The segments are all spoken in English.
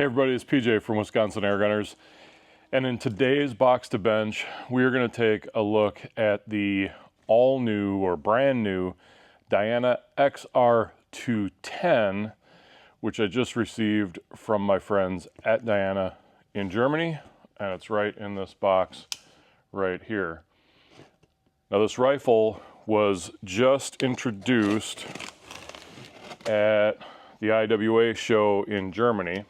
Hey everybody, it's PJ from Wisconsin AirGunners, and in today's Box to Bench, we are going to take a look at the all-new or brand-new Diana XR210, which I just received from my friends at Diana in Germany, and it's right in this box right here. Now this rifle was just introduced at the IWA show in Germany.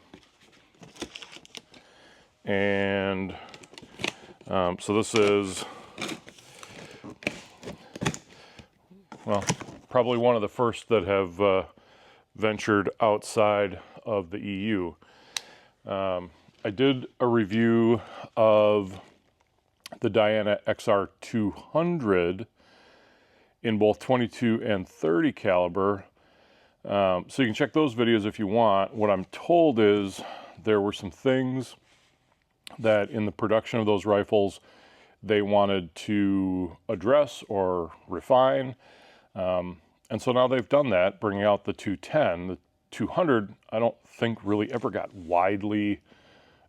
And so this is, well, probably one of the first that have ventured outside of the EU. I did a review of the Diana XR200 in both 22 and 30 caliber. So you can check those videos if you want. What I'm told is there were some things that in the production of those rifles they wanted to address or refine, and so now they've done that, bringing out the 210. The 200 I don't think really ever got widely,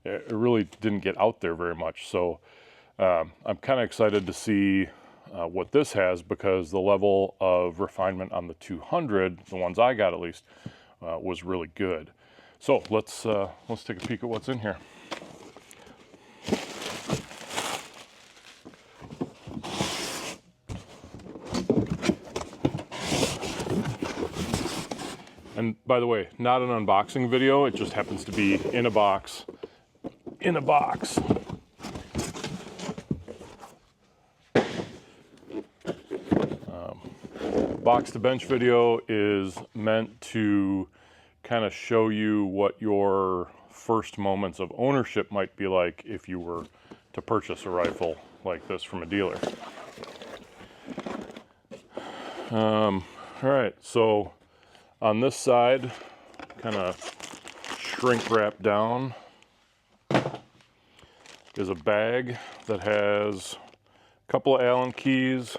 it really didn't get out there very much, so I'm kind of excited to see what this has, because the level of refinement on the 200, the ones I got at least, was really good. So let's take a peek at what's in here. And by the way, not an unboxing video, it just happens to be in a box. In a box. Box to bench video is meant to kind of show you what your first moments of ownership might be like if you were to purchase a rifle like this from a dealer. All right, so on this side, kind of shrink wrap down, is a bag that has a couple of Allen keys,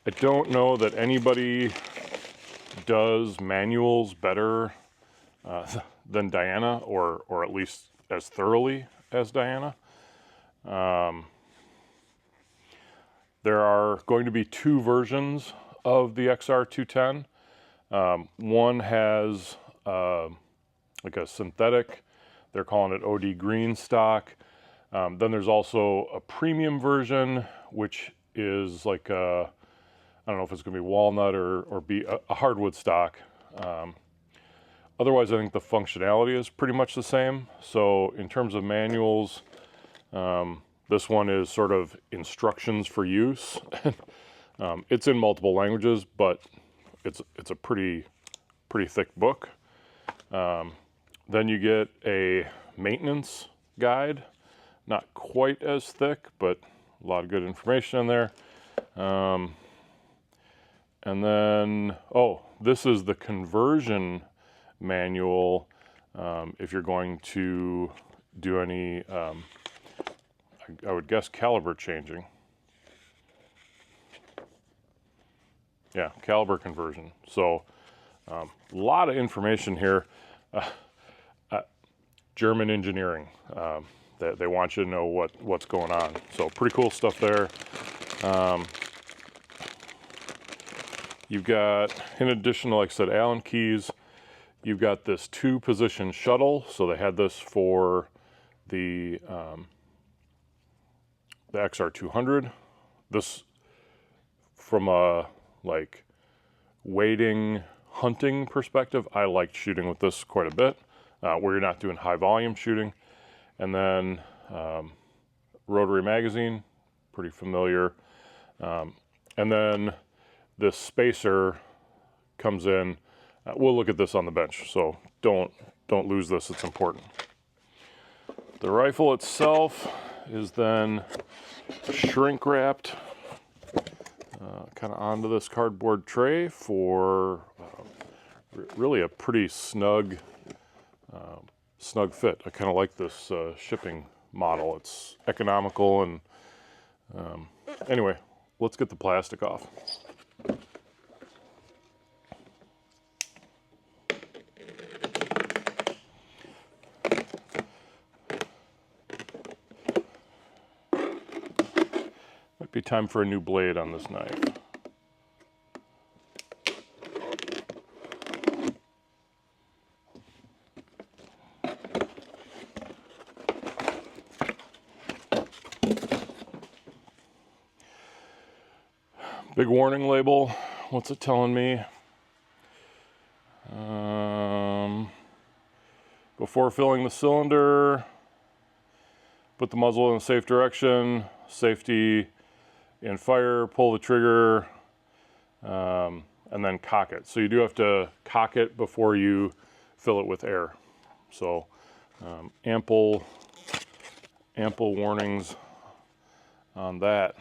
I don't know that anybody does manuals better than Diana, or at least as thoroughly as Diana. There are going to be two versions of the XR210. One has like a synthetic, they're calling it OD green stock. Then there's also a premium version, which is like a, I don't know if it's going to be walnut or be a hardwood stock. Otherwise, I think the functionality is pretty much the same. So in terms of manuals, this one is sort of instructions for use. It's in multiple languages, but it's a pretty thick book. Then you get a maintenance guide, not quite as thick, but a lot of good information in there. And then, oh, this is the conversion manual if you're going to do any, I would guess, caliber changing. Yeah, caliber conversion. So a lot of information here. German engineering. They want you to know what's going on. So pretty cool stuff there. You've got, in addition to, like I said, Allen keys, you've got this 2-position shuttle. So they had this for the XR200. This, from a like wading hunting perspective, I liked shooting with this quite a bit, where you're not doing high volume shooting. And then rotary magazine, pretty familiar. And then this spacer comes in. We'll look at this on the bench, so don't lose this, it's important. The rifle itself is then shrink wrapped kind of onto this cardboard tray for really a pretty snug fit. I kind of like this shipping model. It's economical, and anyway, let's get the plastic off. time for a new blade on this knife. Big warning label. What's it telling me? Before filling the cylinder, put the muzzle in a safe direction, safety in fire, pull the trigger, and then cock it. So you do have to cock it before you fill it with air. So ample warnings on that.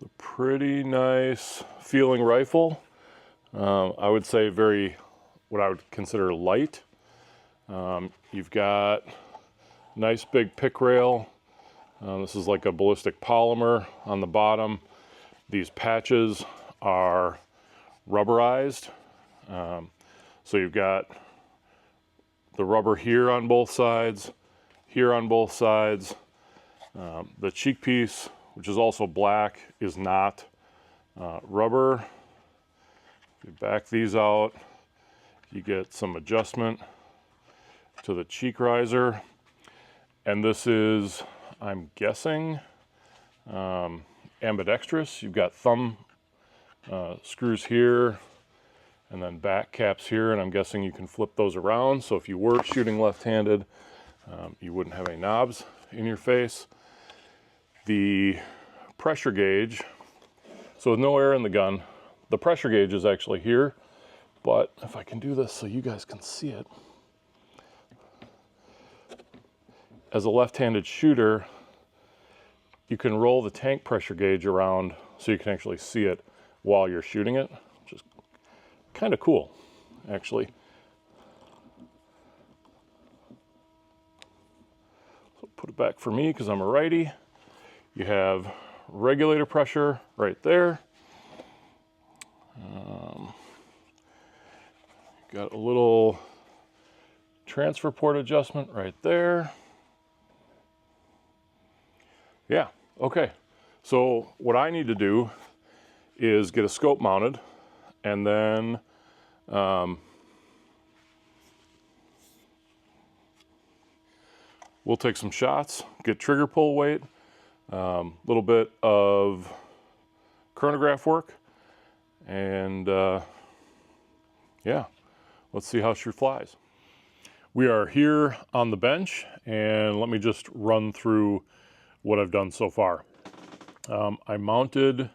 A pretty nice feeling rifle. I would say what I would consider light. You've got nice big pick rail. This is like a ballistic polymer on the bottom. These patches are rubberized. So you've got the rubber here on both sides, here on both sides. The cheek piece, which is also black, is not rubber. If you back these out, you get some adjustment to the cheek riser. And this is, I'm guessing, ambidextrous. You've got thumb screws here and then back caps here, and I'm guessing you can flip those around. So if you were shooting left-handed, you wouldn't have any knobs in your face. The pressure gauge, so with no air in the gun, the pressure gauge is actually here, but if I can do this so you guys can see it. As a left-handed shooter, you can roll the tank pressure gauge around so you can actually see it while you're shooting it, which is kind of cool, actually. So put it back for me because I'm a righty. You have regulator pressure right there. Got a little transfer port adjustment right there. Yeah, okay. So what I need to do is get a scope mounted, and then we'll take some shots, get trigger pull weight, little bit of chronograph work, and yeah, let's see how she flies. We are here on the bench, and let me just run through what I've done so far. I mounted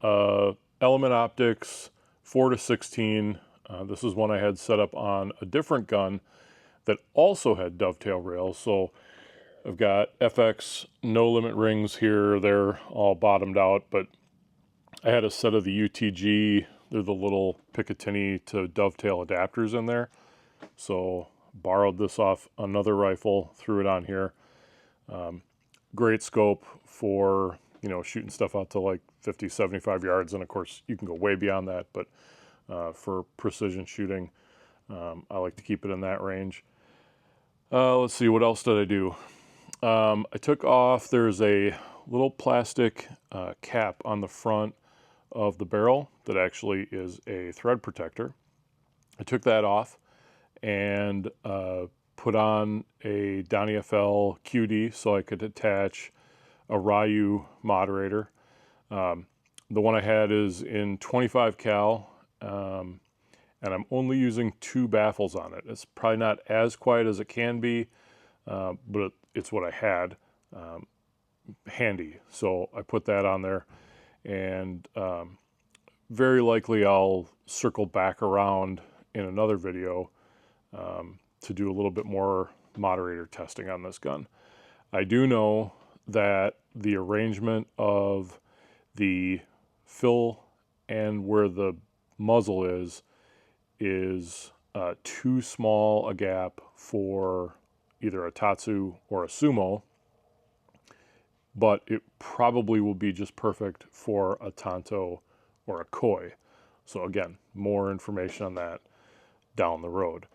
Element Optics 4-16. This is one I had set up on a different gun that also had dovetail rails. So I've got FX no limit rings here. They're all bottomed out, but I had a set of the UTG. They're the little picatinny to dovetail adapters in there. So borrowed this off another rifle, threw it on here. Great scope for, you know, shooting stuff out to like 50, 75 yards. And of course you can go way beyond that, but for precision shooting, I like to keep it in that range. Let's see, what else did I do? I took off, there's a little plastic cap on the front of the barrel that actually is a thread protector. I took that off and put on a DonnyFL QD so I could attach a Ryu moderator. The one I had is in 25 cal, and I'm only using 2 baffles on it. It's probably not as quiet as it can be, but it's what I had handy. So I put that on there, and very likely I'll circle back around in another video to do a little bit more moderator testing on this gun. I do know that the arrangement of the fill and where the muzzle is too small a gap for either a Tatsu or a Sumo, but it probably will be just perfect for a Tanto or a Koi. So again, more information on that down the road.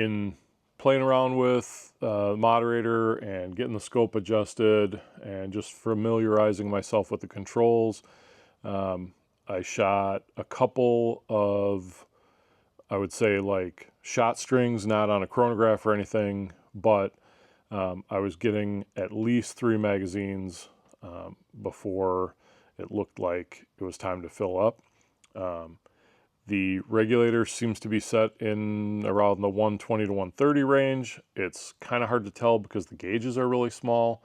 in playing around with moderator and getting the scope adjusted and just familiarizing myself with the controls, I shot a couple of, I would say, like shot strings, not on a chronograph or anything, but I was getting at least 3 magazines before it looked like it was time to fill up. The regulator seems to be set in around the 120 to 130 range. It's kind of hard to tell because the gauges are really small,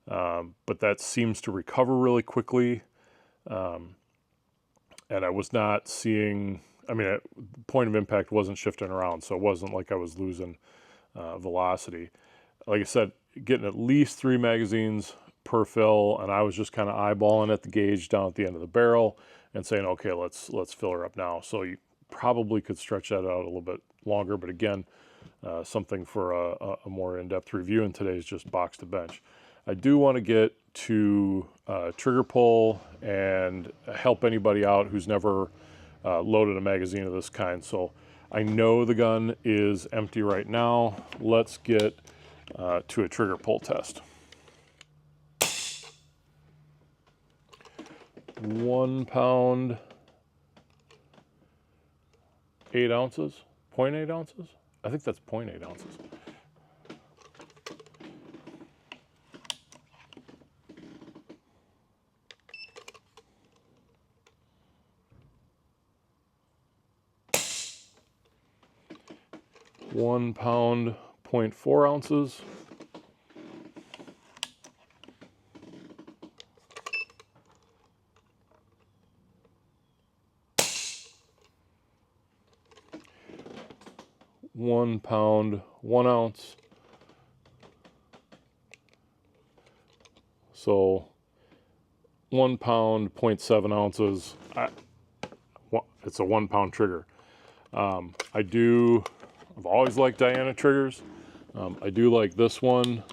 but that seems to recover really quickly. And I was not seeing, I mean, point of impact wasn't shifting around, so it wasn't like I was losing velocity. Like I said, getting at least 3 magazines per fill, and I was just kind of eyeballing at the gauge down at the end of the barrel and saying, okay, let's fill her up now. So you probably could stretch that out a little bit longer, but again, something for a more in-depth review, and today is just box to bench. I do want to get to trigger pull and help anybody out who's never loaded a magazine of this kind. So I know the gun is empty right now. Let's get to a trigger pull test. 1 pound, 8 ounces, 0.8 ounces. I think that's 0.8 ounces. One pound, 0.4 ounces. One pound, 1 ounce. So 1 pound, 0.7 ounces. It's a 1 pound trigger. I've always liked Diana triggers. I do like this one.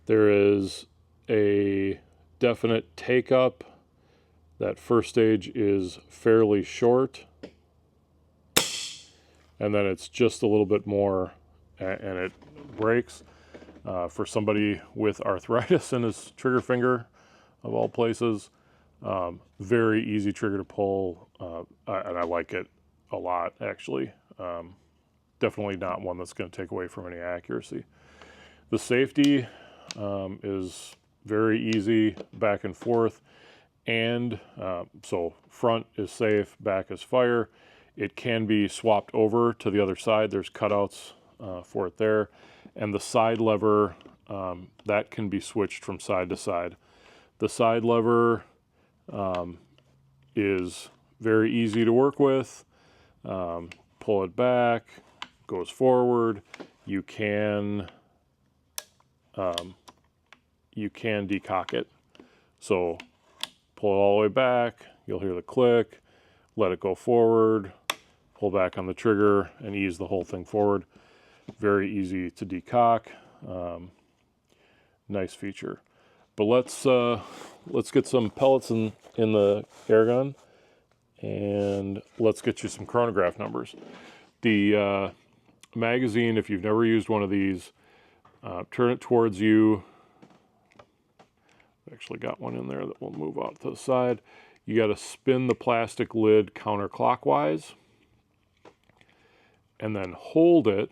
There is a definite take up. That first stage is fairly short, and then it's just a little bit more, and it breaks. For somebody with arthritis in his trigger finger, of all places, very easy trigger to pull, and I like it a lot, actually. Definitely not one that's going to take away from any accuracy. The safety is very easy, back and forth, and so front is safe, back is fire. It can be swapped over to the other side. There's cutouts for it there. And the side lever, that can be switched from side to side. The side lever is very easy to work with. Pull it back, goes forward. You can decock it. So pull it all the way back, you'll hear the click, let it go forward, pull back on the trigger, and ease the whole thing forward. Very easy to decock. Nice feature. But let's get some pellets in the air gun, and let's get you some chronograph numbers. The magazine, if you've never used one of these, turn it towards you. I've actually got one in there that will move out to the side. You got to spin the plastic lid counterclockwise and then hold it,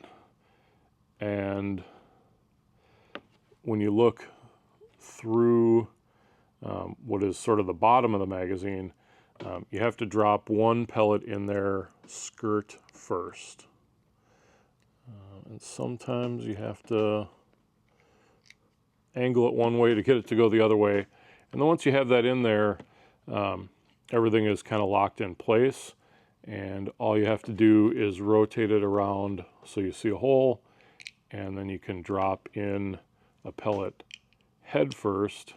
and when you look through what is sort of the bottom of the magazine, you have to drop 1 pellet in there skirt first. And sometimes you have to angle it one way to get it to go the other way. And then once you have that in there, everything is kind of locked in place. And all you have to do is rotate it around so you see a hole, and then you can drop in a pellet head first,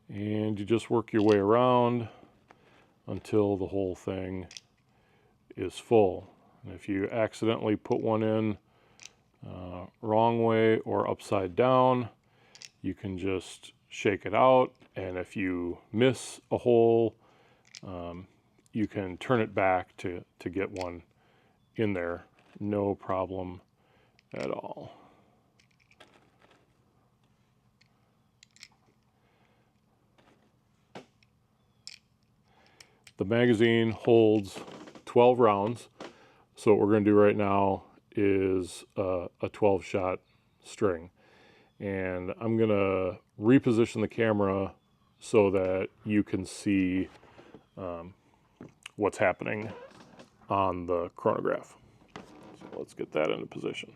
and you just work your way around until the whole thing is full. And if you accidentally put one in wrong way or upside down, you can just shake it out, and if you miss a hole, you can turn it back to get one in there no problem at all. The magazine holds 12 rounds, so what we're going to do right now is a 12-shot string. And I'm going to reposition the camera so that you can see what's happening on the chronograph. So let's get that into position.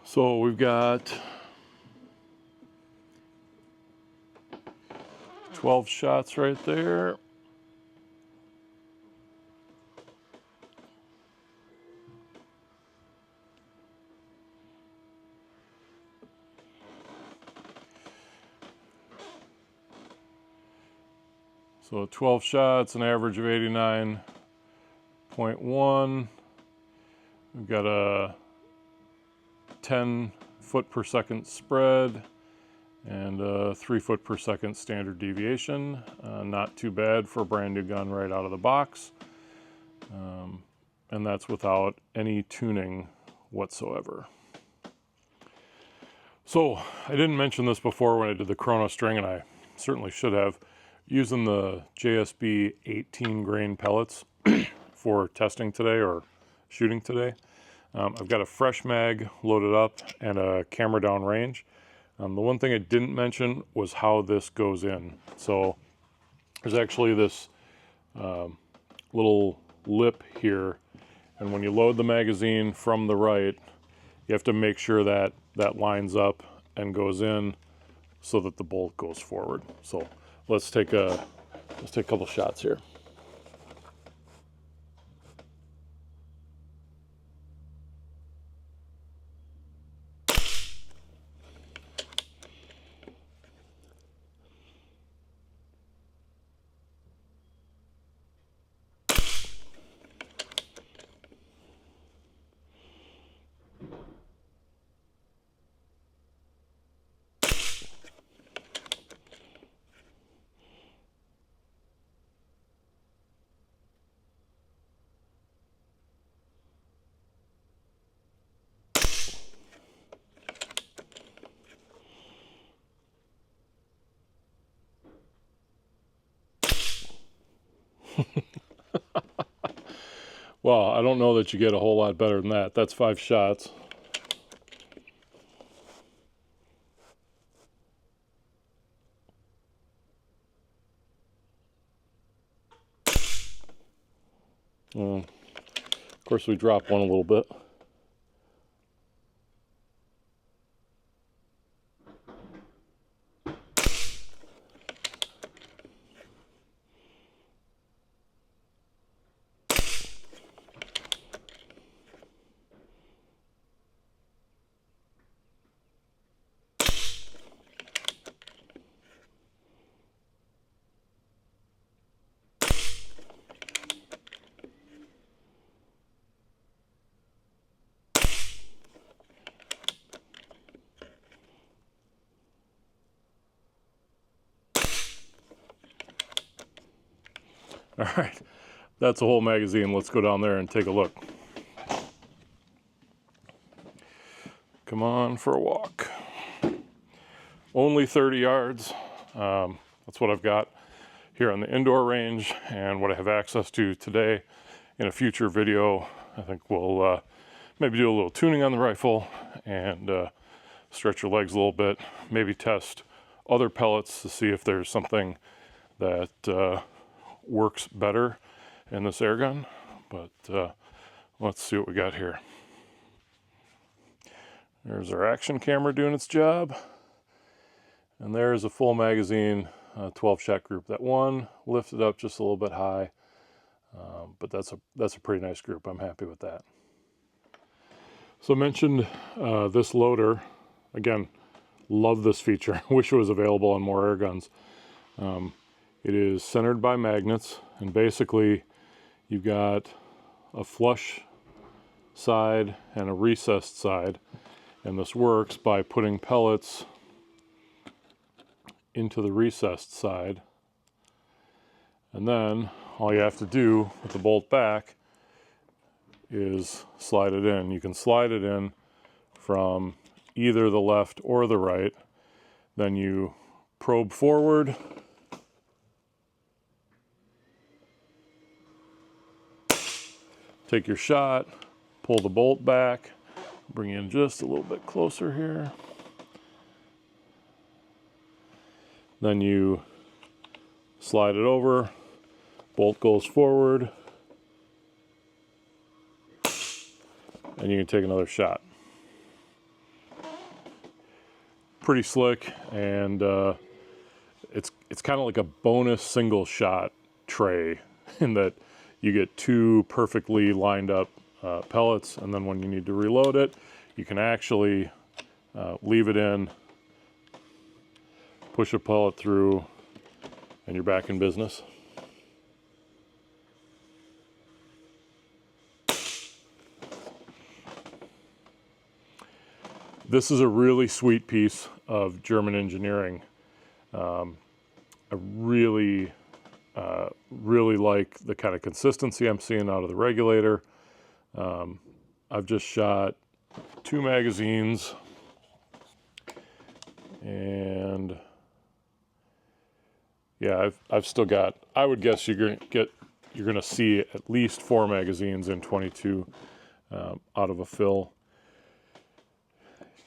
So we've got 12 shots right there. So 12 shots, an average of 89.1. We've got a 10 foot per second spread and a 3 foot per second standard deviation. Not too bad for a brand new gun right out of the box. And that's without any tuning whatsoever. So I didn't mention this before when I did the chrono string, and I certainly should have. Using the JSB 18 grain pellets for testing today or shooting today. I've got a fresh mag loaded up and a camera down range. The one thing I didn't mention was how this goes in. So there's actually this little lip here, and when you load the magazine from the right, you have to make sure that that lines up and goes in so that the bolt goes forward. So let's take a couple shots here. Well, I don't know that you get a whole lot better than that. That's 5 shots. Of course, we dropped one a little bit. All right, that's a whole magazine. Let's go down there and take a look. come on for a walk. Only 30 yards. That's what I've got here on the indoor range and what I have access to today. In a future video, I think we'll maybe do a little tuning on the rifle and stretch your legs a little bit, maybe test other pellets to see if there's something that works better in this air gun. But let's see what we got here. There's our action camera doing its job. And there's a full magazine 12-shot group. That one lifted up just a little bit high, but that's a pretty nice group. I'm happy with that. So I mentioned this loader. Again, love this feature. Wish it was available on more air guns. It is centered by magnets, and basically you've got a flush side and a recessed side, and this works by putting pellets into the recessed side, and then all you have to do with the bolt back is slide it in. You can slide it in from either the left or the right. Then you probe forward, take your shot, pull the bolt back, bring in just a little bit closer here. Then you slide it over, bolt goes forward, and you can take another shot. Pretty slick, and it's kind of like a bonus single shot tray in that you get two perfectly lined up pellets, and then when you need to reload it, you can actually leave it in, push a pellet through, and you're back in business. This is a really sweet piece of German engineering. I really like the kind of consistency I'm seeing out of the regulator. I've just shot 2 magazines, and yeah, I've still got, I would guess you're gonna see at least 4 magazines in 22 out of a fill.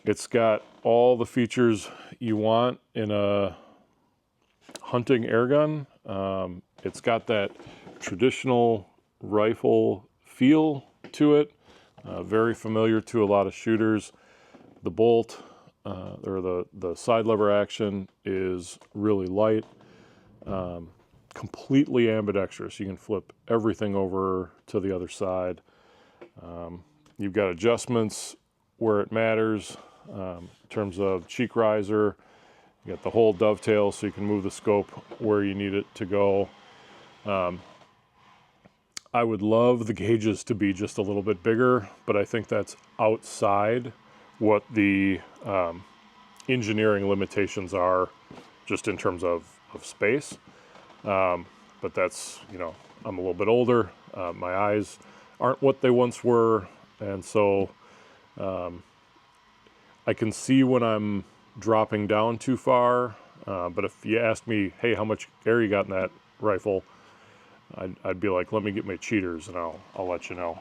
It's got all the features you want in a hunting air gun. It's got that traditional rifle feel to it, very familiar to a lot of shooters. The bolt, or the side lever action is really light, completely ambidextrous. You can flip everything over to the other side. You've got adjustments where it matters, in terms of cheek riser. You got the whole dovetail, so you can move the scope where you need it to go. I would love the gauges to be just a little bit bigger, but I think that's outside what the engineering limitations are, just in terms of space. But that's, you know, I'm a little bit older. My eyes aren't what they once were, and so I can see when I'm dropping down too far, but if you ask me, hey, how much air you got in that rifle, I'd be like, let me get my cheaters and I'll let you know.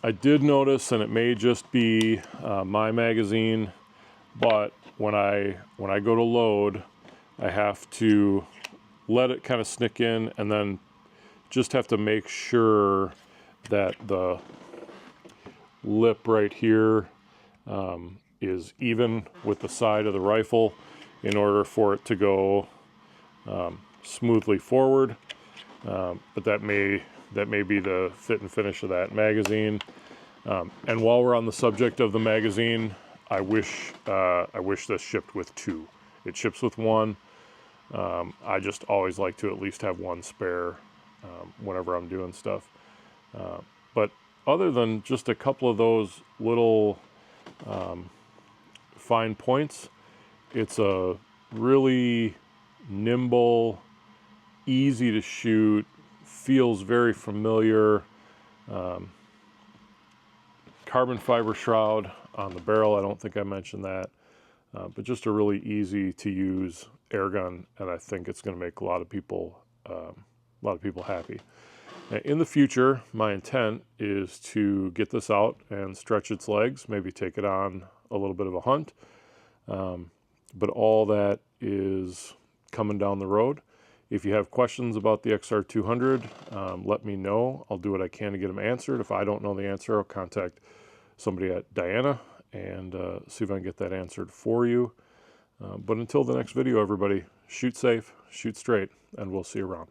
I did notice, and it may just be my magazine, but when I go to load, I have to let it kind of sneak in, and then just have to make sure that the lip right here is even with the side of the rifle in order for it to go smoothly forward. But that may be the fit and finish of that magazine. And while we're on the subject of the magazine, I wish this shipped with 2. It ships with 1. I just always like to at least have 1 spare whenever I'm doing stuff. But other than just a couple of those little fine points, it's a really nimble, easy to shoot, feels very familiar, kind carbon fiber shroud on the barrel. I don't think I mentioned that, but just a really easy to use air gun, and I think it's going to make a lot of people happy. In the future, my intent is to get this out and stretch its legs, maybe take it on a little bit of a hunt, but all that is coming down the road. If you have questions about the XR200, let me know. I'll do what I can to get them answered. If I don't know the answer, I'll contact somebody at Diana and see if I can get that answered for you. But until the next video, everybody, shoot safe, shoot straight, and we'll see you around.